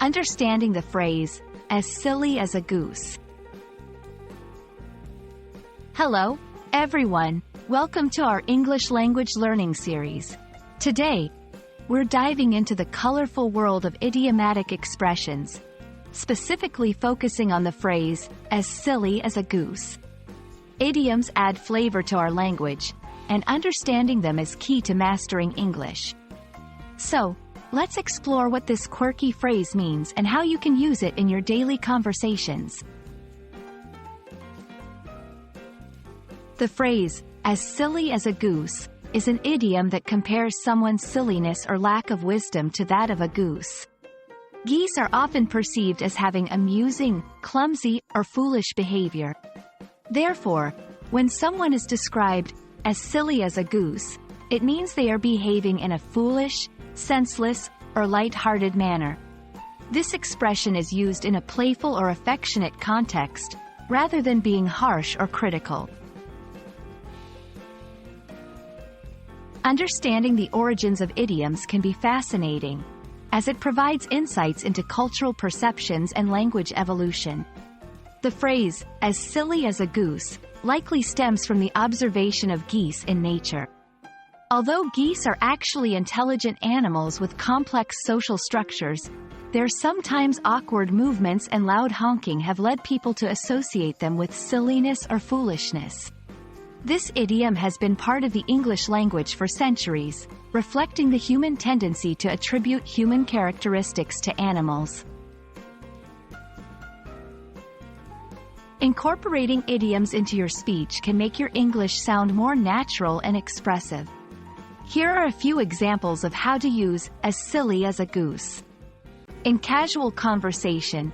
Understanding the phrase, as silly as a goose. Hello, everyone. Welcome to our English language learning series. Today, we're diving into the colorful world of idiomatic expressions, specifically focusing on the phrase, as silly as a goose. Idioms add flavor to our language, and understanding them is key to mastering English. So, let's explore what this quirky phrase means and how you can use it in your daily conversations. The phrase, as silly as a goose, is an idiom that compares someone's silliness or lack of wisdom to that of a goose. Geese are often perceived as having amusing, clumsy, or foolish behavior. Therefore, when someone is described as silly as a goose, it means they are behaving in a foolish, senseless, or light-hearted manner. This expression is used in a playful or affectionate context, rather than being harsh or critical. Understanding the origins of idioms can be fascinating, as it provides insights into cultural perceptions and language evolution. The phrase, as silly as a goose, likely stems from the observation of geese in nature. Although geese are actually intelligent animals with complex social structures, their sometimes awkward movements and loud honking have led people to associate them with silliness or foolishness. This idiom has been part of the English language for centuries, reflecting the human tendency to attribute human characteristics to animals. Incorporating idioms into your speech can make your English sound more natural and expressive. Here are a few examples of how to use as silly as a goose. In casual conversation,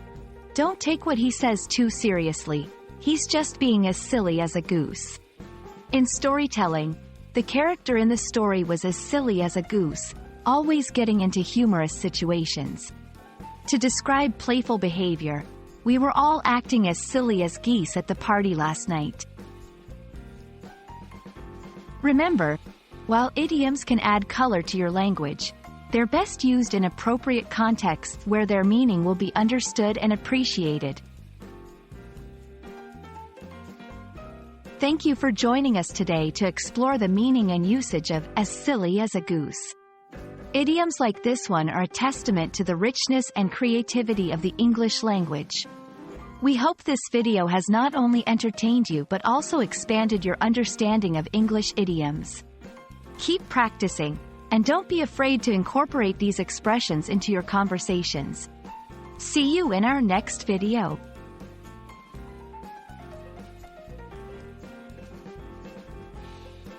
don't take what he says too seriously. He's just being as silly as a goose. In storytelling, the character in the story was as silly as a goose, always getting into humorous situations. To describe playful behavior, we were all acting as silly as geese at the party last night. Remember, while idioms can add color to your language, they're best used in appropriate contexts where their meaning will be understood and appreciated. Thank you for joining us today to explore the meaning and usage of as silly as a goose. Idioms like this one are a testament to the richness and creativity of the English language. We hope this video has not only entertained you but also expanded your understanding of English idioms. Keep practicing, and don't be afraid to incorporate these expressions into your conversations. See you in our next video.